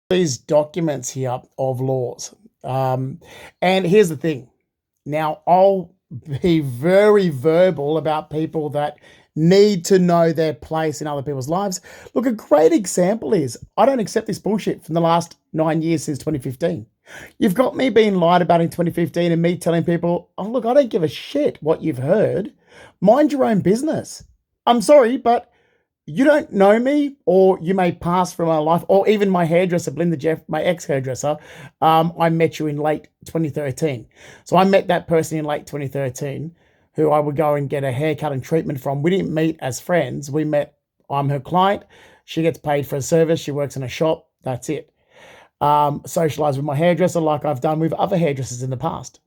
These documents here of laws. And here's the thing. Now, I'll be very verbal about people that need to know their place in other people's lives. Look, a great example is I don't accept this bullshit from the last 9 years since 2015. You've got me being lied about in 2015 and me telling people, oh, look, I don't give a shit what you've heard. Mind your own business. I'm sorry, but you don't know me, or you may pass from my life, or even my hairdresser, Belinda Jeff, my ex-hairdresser. I met you in late 2013. So I met that person in late 2013 who I would go and get a haircut and treatment from. We didn't meet as friends. We met, I'm her client. She gets paid for a service. She works in a shop. That's it. Socialize with my hairdresser like I've done with other hairdressers in the past.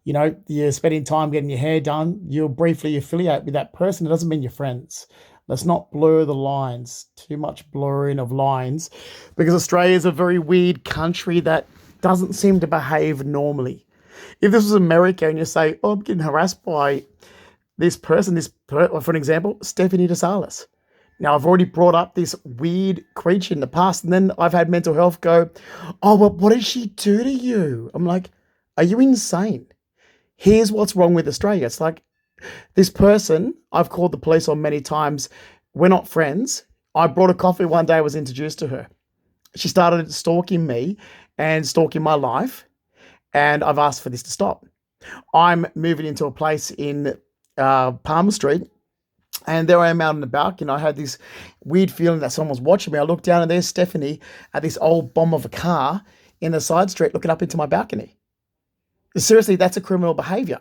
You know, you're spending time getting your hair done. You'll briefly affiliate with that person. It doesn't mean you're friends. Let's not blur the lines, too much blurring of lines, because Australia is a very weird country that doesn't seem to behave normally. If this was America and you say, oh, I'm getting harassed by this person, for an example, Stephanie DeSalis. Now, I've already brought up this weird creature in the past, and then I've had mental health go, oh, well, what did she do to you? I'm like, are you insane? Here's what's wrong with Australia. It's like, this person, I've called the police on many times. We're not friends. I brought a coffee one day, I was introduced to her. She started stalking me and stalking my life, and I've asked for this to stop. I'm moving into a place in Palmer Street, and there I am out on the balcony. I had this weird feeling that someone was watching me. I looked down, and there's Stephanie at this old bomb of a car in the side street looking up into my balcony. Seriously, that's a criminal behavior.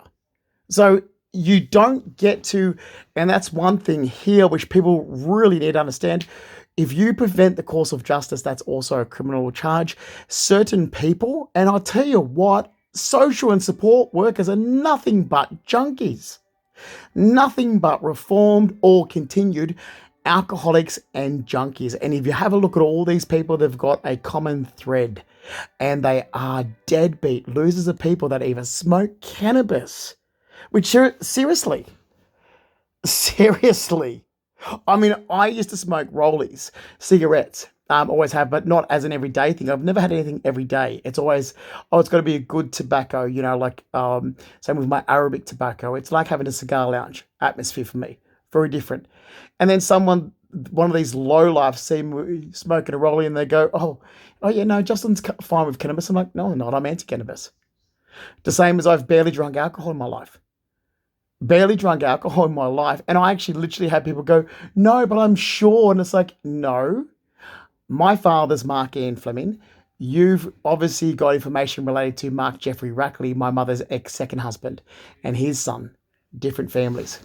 So you don't get to, and that's one thing here which people really need to understand. If you prevent the course of justice, that's also a criminal charge. Certain people, and I'll tell you what, social and support workers are nothing but junkies, nothing but reformed or continued alcoholics and junkies. And if you have a look at all these people, they've got a common thread, and they are deadbeat losers of people that even smoke cannabis. Which, seriously, I mean, I used to smoke rollies, cigarettes, always have, but not as an everyday thing. I've never had anything every day. It's always, oh, it's got to be a good tobacco, you know, like, same with my Arabic tobacco. It's like having a cigar lounge atmosphere for me, very different. And then one of these low life see me smoking a rollie and they go, oh yeah, no, Justin's fine with cannabis. I'm like, no, I'm not, I'm anti-cannabis. The same as I've barely drunk alcohol in my life. Barely drunk alcohol in my life. And I actually literally had people go, no, but I'm sure. And it's like, no. My father's Mark Ian Fleming. You've obviously got information related to Mark Jeffrey Rackley, my mother's ex-second husband, and his son. Different families.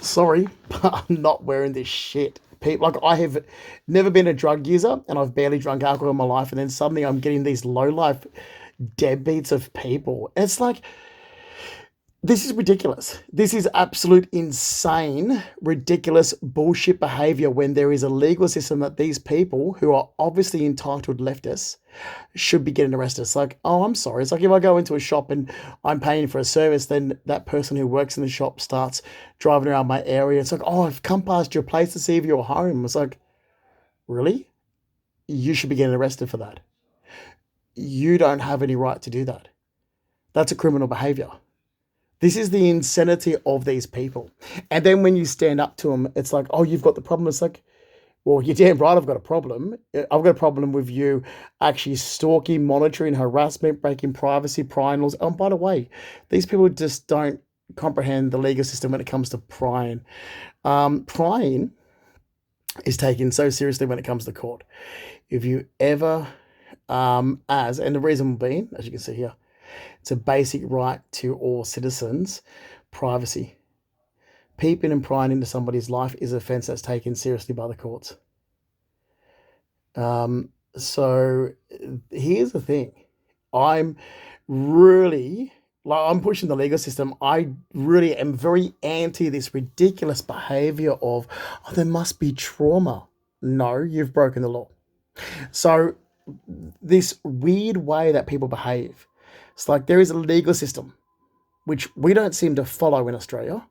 Sorry, but I'm not wearing this shit. People, like, I have never been a drug user, and I've barely drunk alcohol in my life, and then suddenly I'm getting these low-life deadbeats of people. And it's like, this is ridiculous. This is absolute insane, ridiculous bullshit behavior when there is a legal system that these people who are obviously entitled leftists should be getting arrested. It's like, oh, I'm sorry. It's like if I go into a shop and I'm paying for a service, then that person who works in the shop starts driving around my area. It's like, oh, I've come past your place to see if you're home. It's like, really? You should be getting arrested for that. You don't have any right to do that. That's a criminal behavior. This is the insanity of these people. And then when you stand up to them, it's like, oh, you've got the problem. It's like, well, you're damn right I've got a problem. I've got a problem with you actually stalking, monitoring, harassment, breaking privacy, prying laws. Oh, by the way, these people just don't comprehend the legal system when it comes to prying. Prying is taken so seriously when it comes to court. If you ever, and the reason being, as you can see here, it's a basic right to all citizens, privacy. Peeping and prying into somebody's life is an offence that's taken seriously by the courts. So here's the thing. I'm pushing the legal system. I really am very anti this ridiculous behaviour of, oh, there must be trauma. No, you've broken the law. So this weird way that people behave, it's like there is a legal system, which we don't seem to follow in Australia.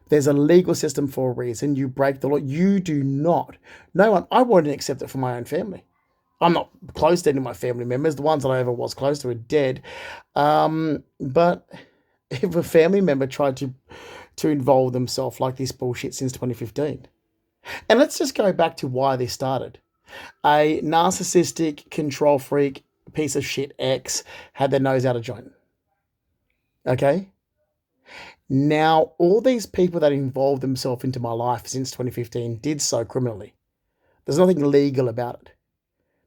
There's a legal system for a reason. You break the law. You do not. No one, I wouldn't accept it for my own family. I'm not close to any of my family members. The ones that I ever was close to are dead. But if a family member tried to involve themselves like this bullshit since 2015, and let's just go back to why this started. A narcissistic, control freak, piece of shit ex had their nose out of joint. Okay? Now, all these people that involved themselves into my life since 2015 did so criminally. There's nothing legal about it.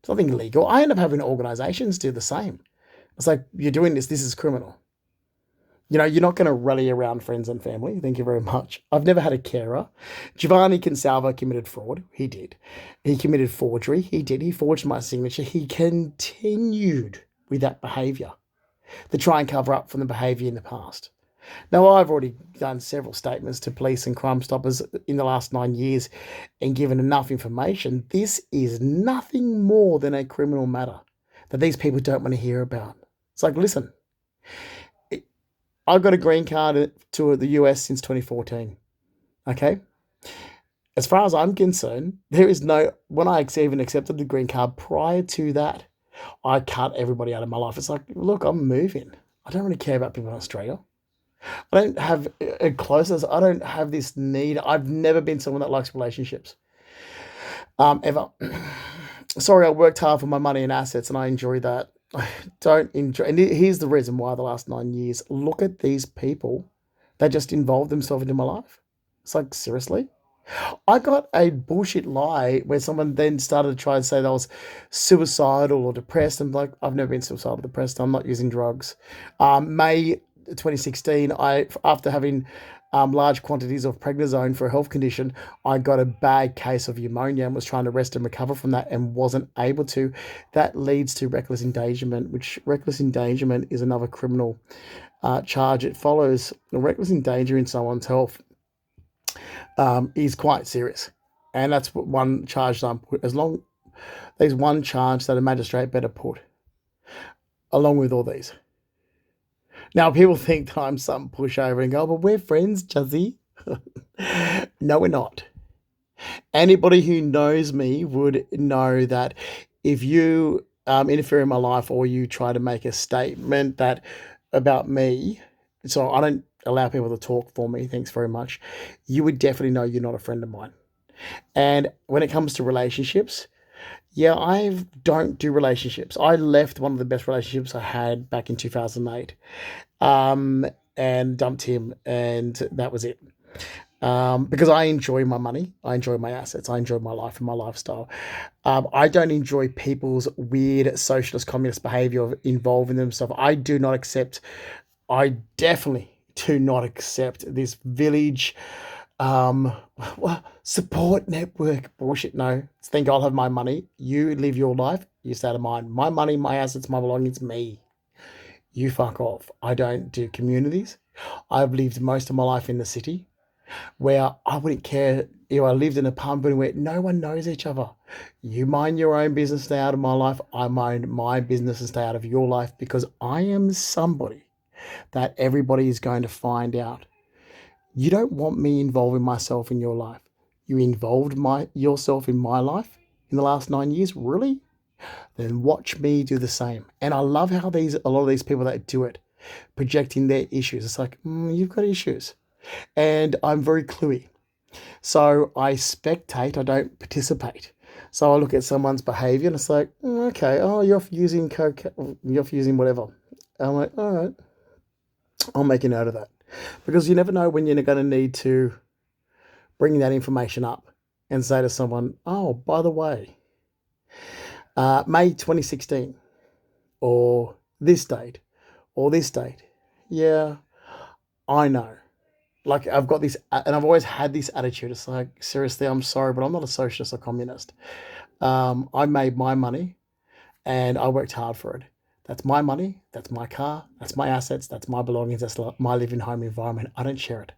There's nothing legal. I end up having organizations do the same. It's like, you're doing this is criminal. You're not going to rally around friends and family. Thank you very much. I've never had a carer. Giovanni Consalvo committed fraud. He did. He committed forgery. He did. He forged my signature. He continued with that behaviour to try and cover up from the behaviour in the past. Now, I've already done several statements to police and Crime Stoppers in the last 9 years and given enough information. This is nothing more than a criminal matter that these people don't want to hear about. It's like, listen, I've got a green card to the US since 2014. Okay? As far as I'm concerned, there is no, when I even accepted the green card prior to that, I cut everybody out of my life. It's like, look, I'm moving. I don't really care about people in Australia. I don't have a closeness. I don't have this need. I've never been someone that likes relationships. Ever. Sorry, I worked hard for my money and assets and I enjoy that. I don't enjoy, and here's the reason why the last 9 years, look at these people that just involved themselves into my life. It's like, seriously? I got a bullshit lie where someone then started to try and say that I was suicidal or depressed. I'm like, I've never been suicidal or depressed. I'm not using drugs. May 2016, after having large quantities of prednisone for a health condition, I got a bad case of pneumonia and was trying to rest and recover from that and wasn't able to. That leads to reckless endangerment, which reckless endangerment is another criminal charge. It follows reckless endangering someone's health is quite serious. And that's what one charge that I'm put, there's one charge that a magistrate better put along with all these. Now, people think that I'm some pushover and go, but we're friends, Juzzy. No, we're not. Anybody who knows me would know that if you interfere in my life or you try to make a statement that about me, so I don't allow people to talk for me, thanks very much, you would definitely know you're not a friend of mine. And when it comes to relationships, yeah, I don't do relationships. I left one of the best relationships I had back in 2008 and dumped him, and that was it. Because I enjoy my money, I enjoy my assets, I enjoy my life and my lifestyle. I don't enjoy people's weird socialist communist behavior of involving themselves. I definitely do not accept this village support network bullshit. No, think I'll have my money. You live your life. You stay out of mine. My money, my assets, my belongings, me. You fuck off. I don't do communities. I've lived most of my life in the city where I wouldn't care. I lived in a pub where no one knows each other. You mind your own business, stay out of my life. I mind my business and stay out of your life, because I am somebody that everybody is going to find out. You don't want me involving myself in your life. You involved yourself in my life in the last 9 years, really? Then watch me do the same. And I love how a lot of these people that do it, projecting their issues. It's like, you've got issues. And I'm very cluey. So I spectate, I don't participate. So I look at someone's behavior and it's like, okay, you're off using coke, you're off using whatever. I'm like, all right, I'll make a note of that. Because you never know when you're going to need to bring that information up and say to someone, oh, by the way, May 2016, or this date, or this date. Yeah, I know. Like, I've got this, and I've always had this attitude. It's like, seriously, I'm sorry, but I'm not a socialist or communist. I made my money and I worked hard for it. That's my money. That's my car. That's my assets. That's my belongings. That's my living home environment. I don't share it.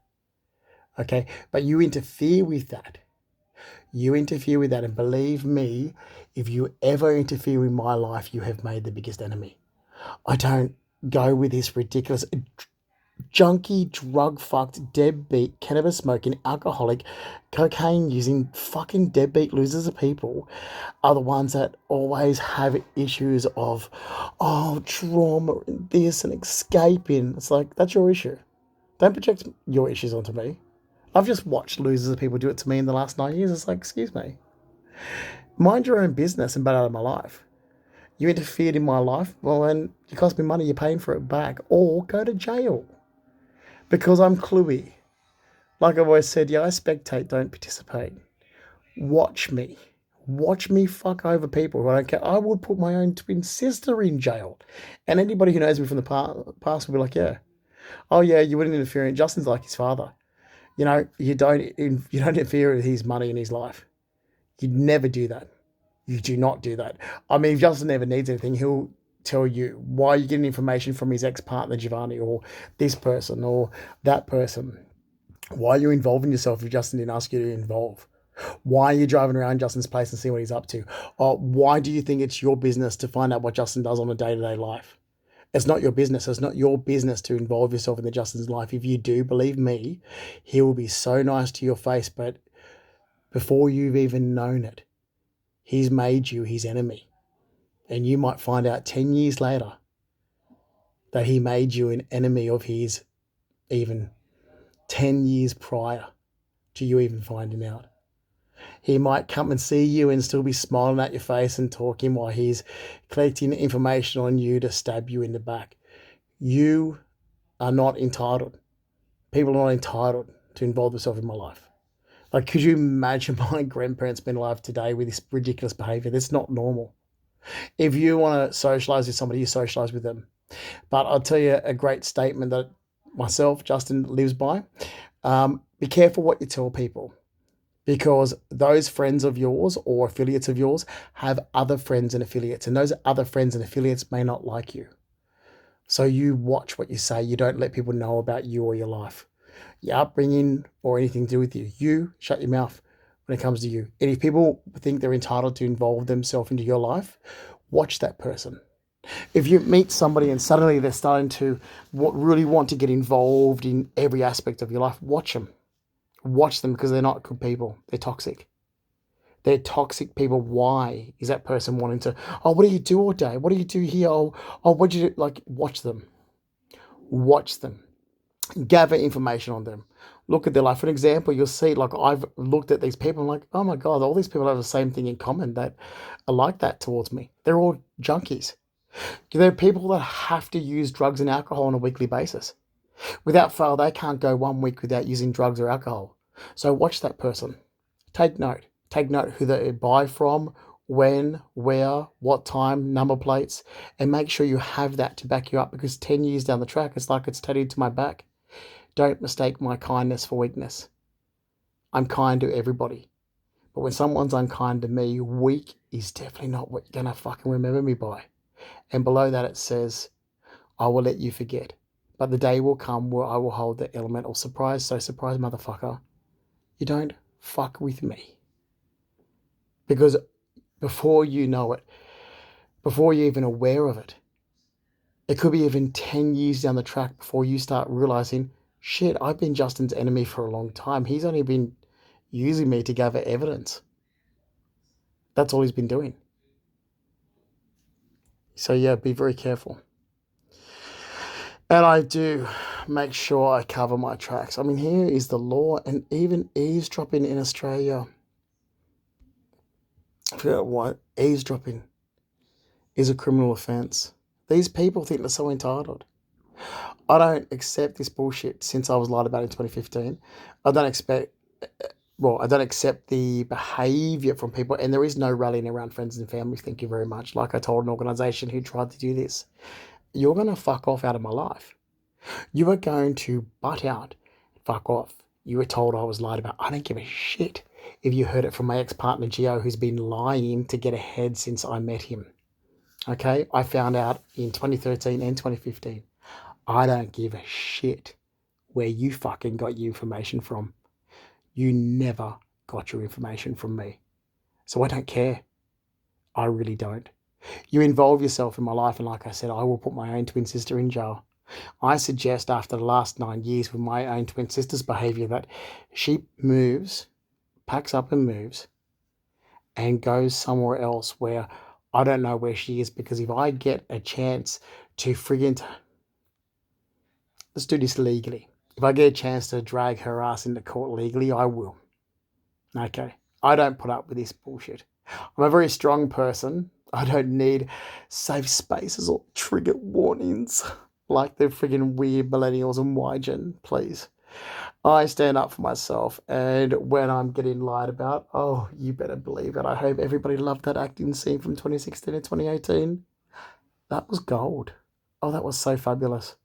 Okay. But you interfere with that. And believe me, if you ever interfere with my life, you have made the biggest enemy. I don't go with this ridiculous. junkie, drug fucked, deadbeat, cannabis smoking, alcoholic, cocaine using fucking deadbeat losers of people are the ones that always have issues of, oh, trauma and this and escaping. It's like, that's your issue. Don't project your issues onto me. I've just watched losers of people do it to me in the last 9 years. It's like, excuse me. Mind your own business and get out of my life. You interfered in my life, well, then you cost me money, you're paying for it back. Or go to jail. Because I'm cluey. Like I've always said, yeah, I spectate, don't participate. Watch me. Watch me fuck over people who I don't care. I would put my own twin sister in jail. And anybody who knows me from the past will be like, yeah. Oh, yeah, you wouldn't interfere. And Justin's like his father. You don't interfere with his money and his life. You'd never do that. You do not do that. I mean, if Justin ever needs anything, he'll tell you why you're getting information from his ex-partner, Giovanni, or this person or that person. Why are you involving yourself if Justin didn't ask you to involve? Why are you driving around Justin's place and see what he's up to? Or why do you think it's your business to find out what Justin does on a day-to-day life? It's not your business. It's not your business to involve yourself in the Justin's life. If you do, believe me, he will be so nice to your face, but before you've even known it, he's made you his enemy. And you might find out 10 years later that he made you an enemy of his even 10 years prior to you even finding out. He might come and see you and still be smiling at your face and talking while he's collecting information on you to stab you in the back. You are not entitled. People are not entitled to involve themselves in my life. Like, could you imagine my grandparents being alive today with this ridiculous behavior? That's not normal. If you want to socialize with somebody, you socialize with them. But I'll tell you a great statement that myself, Justin, lives by. Be careful what you tell people, because those friends of yours or affiliates of yours have other friends and affiliates, and those other friends and affiliates may not like you. So you watch what you say. You don't let people know about you or your life, your upbringing, or anything to do with you. You shut your mouth when it comes to you. And if people think they're entitled to involve themselves into your life, watch that person. If you meet somebody and suddenly they're starting to really want to get involved in every aspect of your life, watch them. Watch them, because they're not good people. They're toxic. They're toxic people. Why is that person wanting to, oh, what do you do all day? What do you do here? Oh, what do you do? Like, watch them. Watch them. Gather information on them. Look at their life. For example, you'll see, like, I've looked at these people, I'm like, oh my God, all these people have the same thing in common that are like that towards me. They're all junkies. There are people that have to use drugs and alcohol on a weekly basis. Without fail, they can't go 1 week without using drugs or alcohol. So watch that person. Take note. Take note who they buy from, when, where, what time, number plates, and make sure you have that to back you up, because 10 years down the track, it's like it's tattooed to my back. Don't mistake my kindness for weakness. I'm kind to everybody. But when someone's unkind to me, weak is definitely not what you're going to fucking remember me by. And below that it says, I will let you forget. But the day will come where I will hold the elemental surprise. So surprise, motherfucker, you don't fuck with me. Because before you know it, before you're even aware of it, it could be even 10 years down the track before you start realizing, shit, I've been Justin's enemy for a long time. He's only been using me to gather evidence. That's all he's been doing. So yeah, be very careful. And I do make sure I cover my tracks. I mean, here is the law, and even eavesdropping in Australia. I forget what, eavesdropping is a criminal offence. These people think they're so entitled. I don't accept this bullshit since I was lied about in 2015. I don't accept the behaviour from people, and there is no rallying around friends and family. Thank you very much. Like I told an organisation who tried to do this, you're going to fuck off out of my life. You are going to butt out, fuck off. You were told I was lied about. I don't give a shit if you heard it from my ex-partner Gio, who's been lying to get ahead since I met him. Okay? I found out in 2013 and 2015. I don't give a shit where you fucking got your information from. You never got your information from me. So I don't care. I really don't. You involve yourself in my life, and like I said, I will put my own twin sister in jail. I suggest after the last 9 years with my own twin sister's behaviour that she moves, packs up and moves, and goes somewhere else where I don't know where she is, because if I get a chance to friggin' let's do this legally. If I get a chance to drag her ass into court legally, I will. Okay. I don't put up with this bullshit. I'm a very strong person. I don't need safe spaces or trigger warnings like the friggin' weird millennials and YGen, please. I stand up for myself, and when I'm getting lied about, oh, you better believe it. I hope everybody loved that acting scene from 2016 and 2018. That was gold. Oh, that was so fabulous.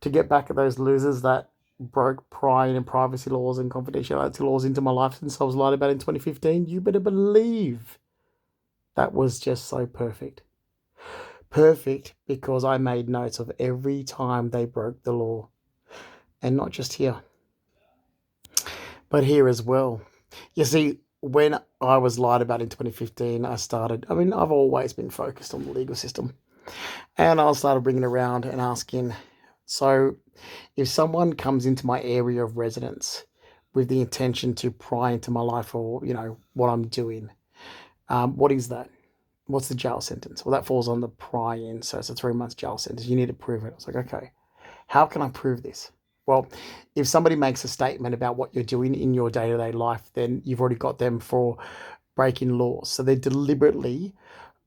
To get back at those losers that broke pride and privacy laws and confidentiality laws into my life since I was lied about in 2015, you better believe that was just so perfect. Perfect because I made notes of every time they broke the law. And not just here, but here as well. You see, when I was lied about in 2015, I've always been focused on the legal system. And I started bringing around and asking, so if someone comes into my area of residence with the intention to pry into my life or, what I'm doing, what is that? What's the jail sentence? Well, that falls on the pry in, so it's a 3 month jail sentence. You need to prove it. I was like, okay, how can I prove this? Well, if somebody makes a statement about what you're doing in your day-to-day life, then you've already got them for breaking laws. So they're deliberately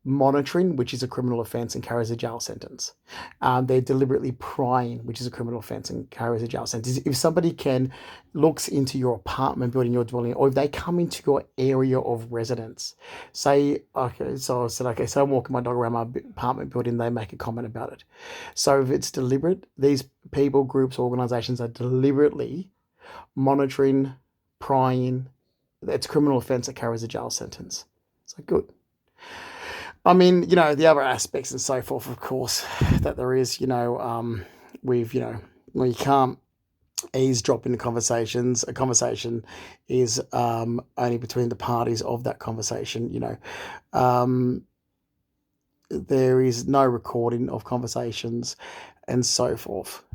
monitoring, which is a criminal offence and carries a jail sentence. They're deliberately prying, which is a criminal offence and carries a jail sentence. If somebody looks into your apartment building, your dwelling, or if they come into your area of residence, say, okay, so I said, okay, so I'm walking my dog around my apartment building, they make a comment about it. So if it's deliberate, these people, groups, organisations are deliberately monitoring, prying. It's a criminal offence that carries a jail sentence. So good. I mean, the other aspects and so forth, of course, that there is, you can't eavesdrop into conversations. A conversation is only between the parties of that conversation, there is no recording of conversations and so forth.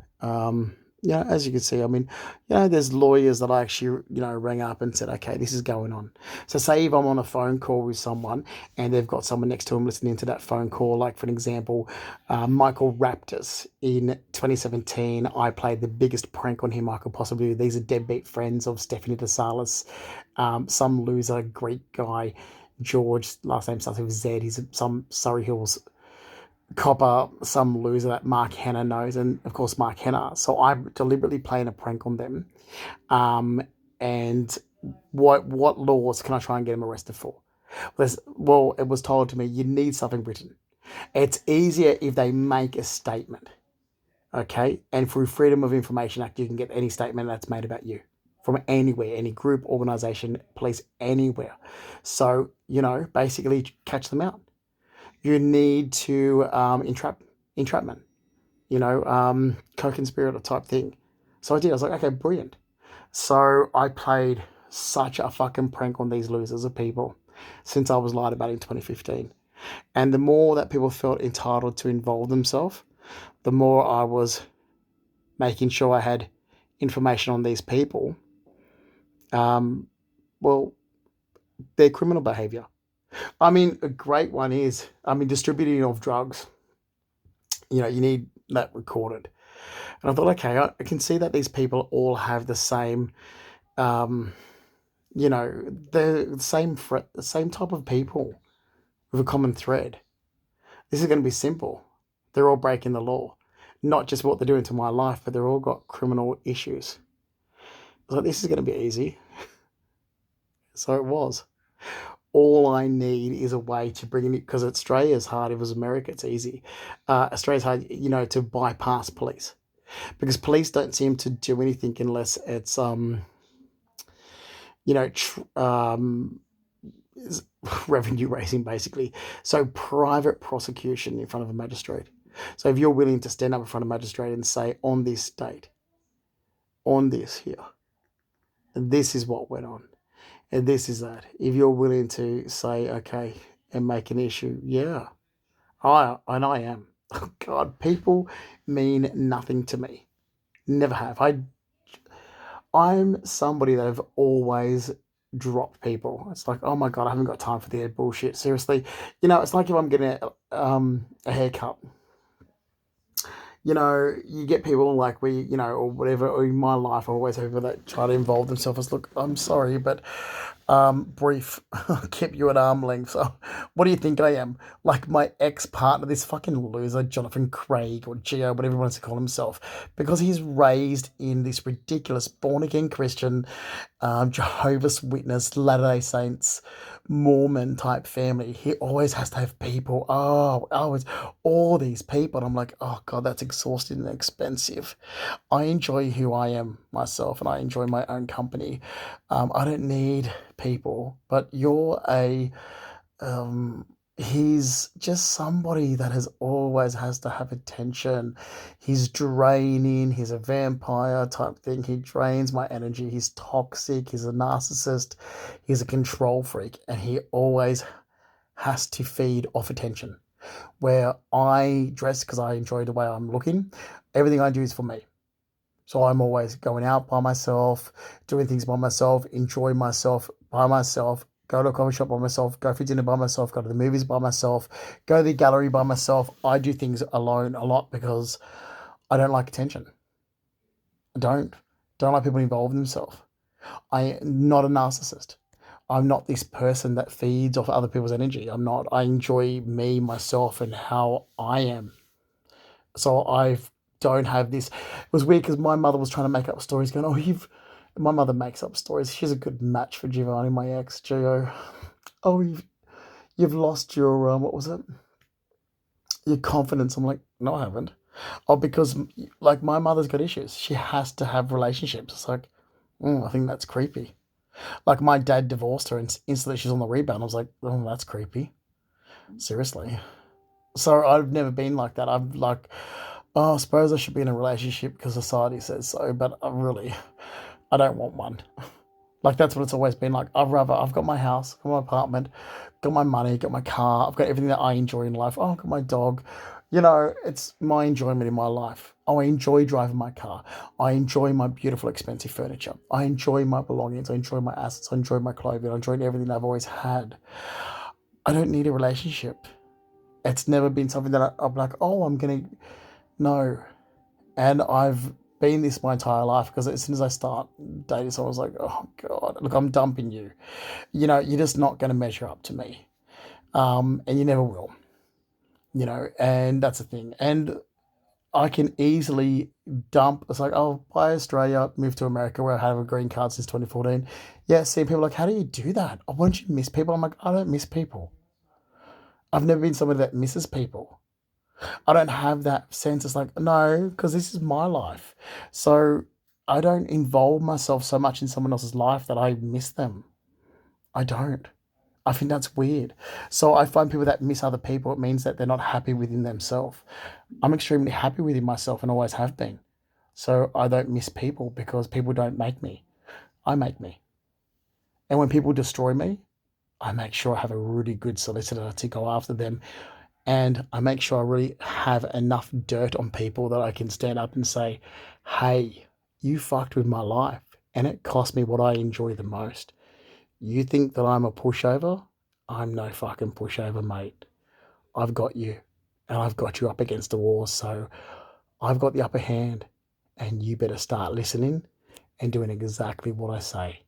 As you can see, I mean, there's lawyers that I actually, rang up and said, okay, this is going on. So say if I'm on a phone call with someone and they've got someone next to them listening to that phone call, like for an example, Michael Raptors in 2017, I played the biggest prank on him I could possibly do. These are deadbeat friends of Stephanie DeSalis, some loser Greek guy, George, last name starts with Z. He's some Surrey Hills copper, some loser that Mark Hanna knows, and of course Mark Hanna. So I'm deliberately playing a prank on them. And what laws can I try and get him arrested for? Well, it was told to me, you need something written. It's easier if they make a statement, okay? And through Freedom of Information Act, you can get any statement that's made about you from anywhere, any group, organisation, police, anywhere. So, basically catch them out. You need to entrapment, co-conspirator type thing. So I did. I was like, okay, brilliant. So I played such a fucking prank on these losers of people since I was lied about in 2015. And the more that people felt entitled to involve themselves, the more I was making sure I had information on these people. Well, their criminal behaviour. I mean, a great one is, distributing of drugs. You need that recorded. And I thought, okay, I can see that these people all have the same, the same type of people with a common thread. This is going to be simple. They're all breaking the law. Not just what they're doing to my life, but they're all got criminal issues. I thought, this is going to be easy. So it was. All I need is a way to bring in it, because Australia's hard. If it was America, it's easy. Australia's hard, to bypass police, because police don't seem to do anything unless it's revenue raising, basically. So private prosecution in front of a magistrate. So if you're willing to stand up in front of a magistrate and say, on this date, on this here, this is what went on, and this is that. If you're willing to say, okay, and make an issue, yeah, I am. Oh God, people mean nothing to me. Never have. I'm somebody that have always dropped people. It's like, oh my God, I haven't got time for the bullshit. Seriously, it's like if I'm getting a haircut. You get people like or whatever, or in my life, I always have people that try to involve themselves. As, look, I'm sorry, but brief, keep you at arm length. So, what do you think I am? Like my ex partner, this fucking loser, Jonathan Craig or Gio, whatever he wants to call himself, because he's raised in this ridiculous born again Christian, Jehovah's Witness, Latter day Saints, Mormon type family. He always has to have people. It's all these people. And I'm like, oh God, that's exhausting and expensive. I enjoy who I am myself and I enjoy my own company. I don't need people, but um, he's just somebody that has always has to have attention. He's draining. He's a vampire type thing. He drains my energy. He's toxic. He's a narcissist. He's a control freak, and he always has to feed off attention. Where I dress because I enjoy the way I'm looking, everything I do is for me. So I'm always going out by myself, doing things by myself, enjoy myself by myself, go to a coffee shop by myself, go for dinner by myself, go to the movies by myself, go to the gallery by myself. I do things alone a lot because I don't like attention. I don't like people involving themselves. I'm not a narcissist. I'm not this person that feeds off other people's energy. I'm not. I enjoy me, myself, and how I am. So I don't have this. It was weird because my mother was trying to make up stories, going, "Oh, you've." My mother makes up stories. She's a good match for Giovanni, my ex, Gio. Oh, you've lost your what was it? Your confidence. I'm like, no, I haven't. Oh, because like my mother's got issues. She has to have relationships. It's like, I think that's creepy. Like my dad divorced her and instantly she's on the rebound. I was like, oh, that's creepy. Seriously. So I've never been like that. I'm like, oh, I suppose I should be in a relationship because society says so, but I don't want one. Like that's what it's always been like. I've got my house, got my apartment, got my money, got my car, I've got everything that I enjoy in life. Oh, I've got my dog. It's my enjoyment in my life. Oh, I enjoy driving my car. I enjoy my beautiful, expensive furniture. I enjoy my belongings. I enjoy my assets. I enjoy my clothing. I enjoy everything I've always had. I don't need a relationship. It's never been something that I'm like, oh, I'm gonna no. And I've been this my entire life because as soon as I start dating someone, I was like, oh God, look, I'm dumping you. You're just not going to measure up to me. And you never will, and that's the thing. And I can easily dump. It's like, oh, buy Australia, move to America where I have a green card since 2014. Yeah, see, people are like, how do you do that? Oh, why don't you miss people? I'm like, I don't miss people. I've never been somebody that misses people. I don't have that sense. It's like, no, because this is my life. So I don't involve myself so much in someone else's life that I miss them. I don't. I think that's weird. So I find people that miss other people, it means that they're not happy within themselves. I'm extremely happy within myself and always have been. So I don't miss people because people don't make me. I make me. And when people destroy me, I make sure I have a really good solicitor to go after them, and I make sure I really have enough dirt on people that I can stand up and say, hey, you fucked with my life and it cost me what I enjoy the most. You think that I'm a pushover? I'm no fucking pushover, mate. I've got you and I've got you up against the wall. So I've got the upper hand and you better start listening and doing exactly what I say.